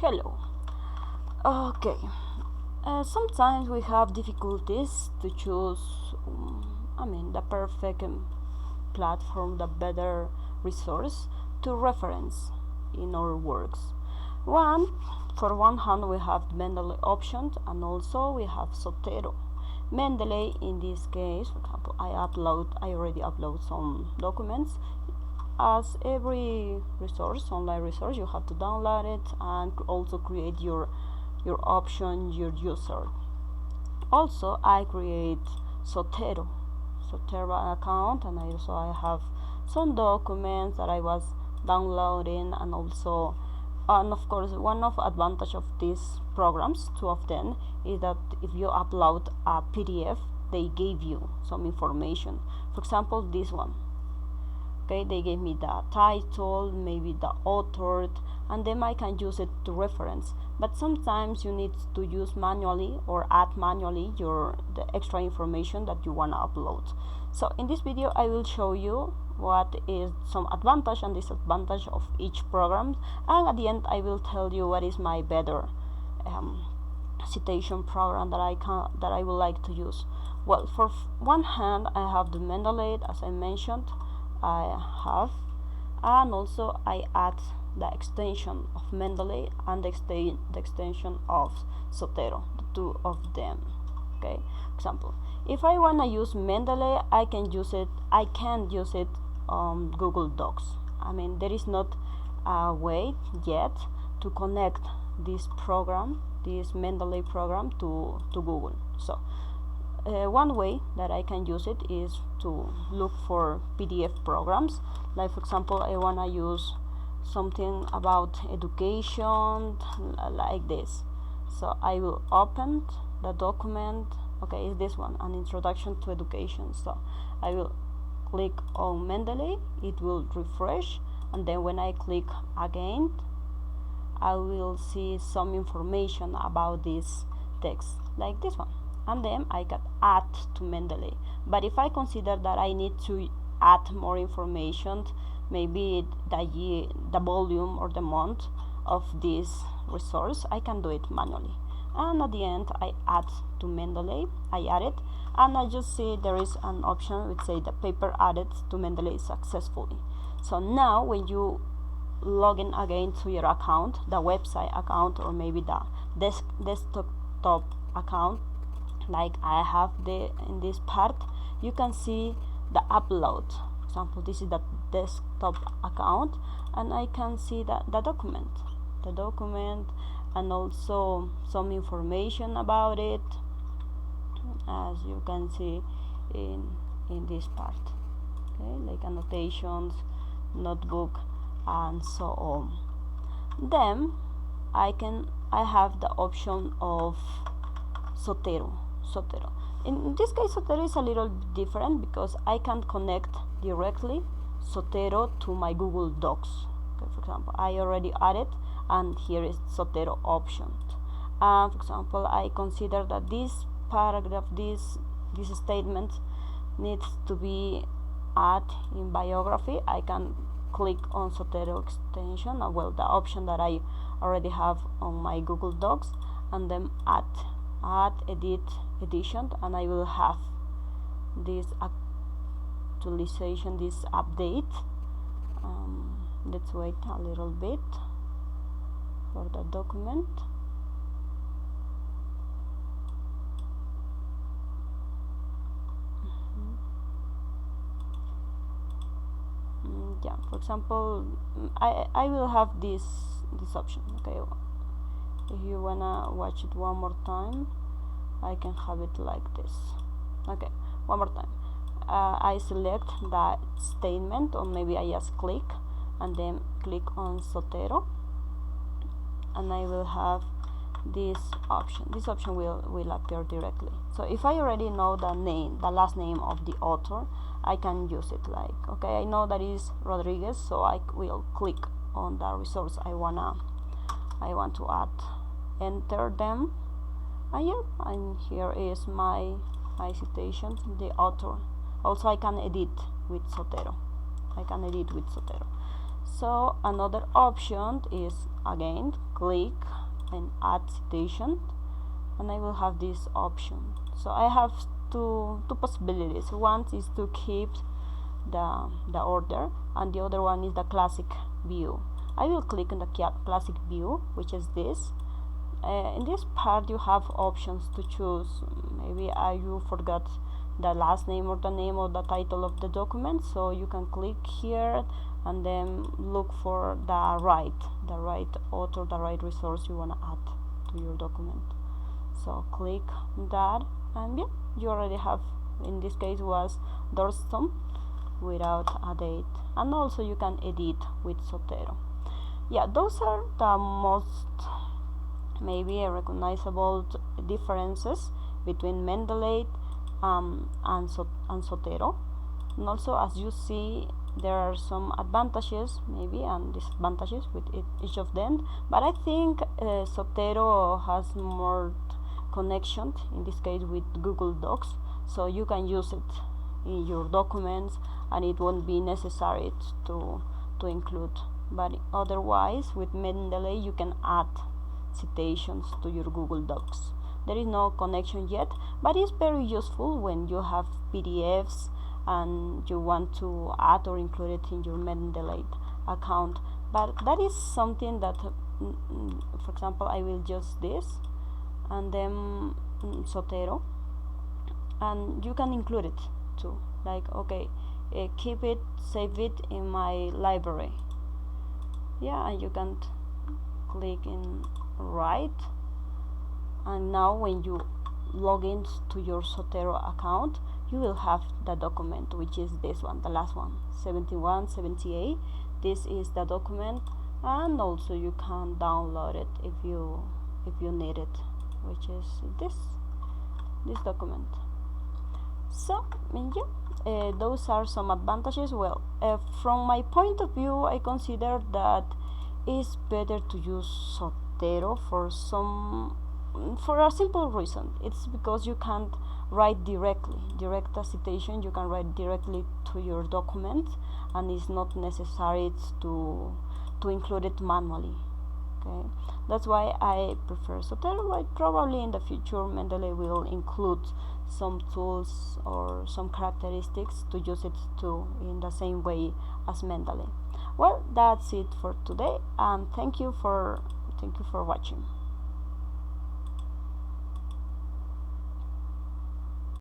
Hello. Okay. Sometimes we have difficulties to choose, the perfect platform, the better resource to reference in our works. For one hand, we have Mendeley options, and also we have Zotero. Mendeley, in this case, for example, I already upload some documents. As every online resource, you have to download it and also create your option, your user. Also, I create Zotero account, and I have some documents that I was downloading, and of course, one of advantage of these programs, two of them, is that if you upload a PDF, they give you some information. For example, this one. Okay, they gave me the title, maybe the author, and then I can use it to reference. But sometimes you need to use manually or add manually the extra information that you want to upload. So in this video, I will show you what is some advantage and disadvantage of each program, and at the end I will tell you what is my better citation program that I would like to use. Well, for one hand, I have the Mendeley, as I mentioned. I have, and also I add the extension of Mendeley and the extension of Zotero, the two of them. Okay, example, if I want to use Mendeley, I can use it on Google Docs. There is not a way yet to connect this Mendeley program to Google. So one way that I can use it is to look for PDF programs. Like, for example, I want to use something about education, like this. So I will open the document. Okay, it's this one, an introduction to education. So I will click on Mendeley, it will refresh, and then when I click again, I will see some information about this text, like this one, and then I can add to Mendeley. But if I consider that I need to add more information, maybe the volume or the month of this resource, I can do it manually. And at the end, I add to Mendeley. I add it, and I just see there is an option which say the paper added to Mendeley successfully. So now when you log in again to your account, the website account, or maybe the desktop account, like I have in this part, you can see the upload. For example, this is the desktop account, and I can see the document, and also some information about it, as you can see in this part. Okay, like annotations, notebook, and so on. Then I have the option of Zotero. In this case, Zotero is a little different because I can connect directly Zotero to my Google Docs. Okay, for example, I already added, and here is Zotero option. For example, I consider that this paragraph, this statement needs to be added in biography. I can click on Zotero extension, the option that I already have on my Google Docs, and then add edition, and I will have this actualization, this update. Let's wait a little bit for the document. Yeah, for example, I will have this option. Okay, if you wanna watch it one more time, I can have it like this. Okay, one more time. I select the statement, or maybe I just click and then click on Zotero, and I will have this option. This option will appear directly. So if I already know the last name of the author, I can use it. Like, okay, I know that is Rodriguez, so I will click on the resource I want to add, enter them, and here is my citation, the author. Also, I can edit with Zotero. So another option is again click and add citation, and I will have this option. So I have two possibilities. One is to keep the order, and the other one is the classic view. I will click on the classic view, which is this. In this part you have options to choose. Maybe you forgot the last name or the name or the title of the document, so you can click here and then look for the right author, the right resource you want to add to your document. So click that, and yeah, you already have, in this case was Dorston without a date, and also you can edit with Zotero. Yeah, those are the most maybe recognizable differences between Mendeley and Zotero. And also, as you see, there are some advantages maybe and disadvantages with each of them, but I think Zotero has more connection, in this case with Google Docs, so you can use it in your documents and it won't be necessary to include. But otherwise, with Mendeley you can add citations to your Google Docs. There is no connection yet, but it's very useful when you have PDFs and you want to add or include it in your Mendeley account. But that is something that, for example, I will use this and then Zotero, and you can include it too. Like, okay, keep it, save it in my library. Yeah, and you can click in right, and now when you log in to your Zotero account, you will have the document, which is this one, the last one, 7178. This is the document, and also you can download it if you need it, which is this document. So yeah, those are some advantages. Well, from my point of view, I consider that it's better to use Zotero for a simple reason. It's because you can't write direct a citation. You can write directly to your document, and it's not necessary to include it manually. Okay, that's why I prefer Zotero. But probably in the future, Mendeley will include some tools or some characteristics to use it too in the same way as Mendeley. Well, that's it for today, and thank you for watching.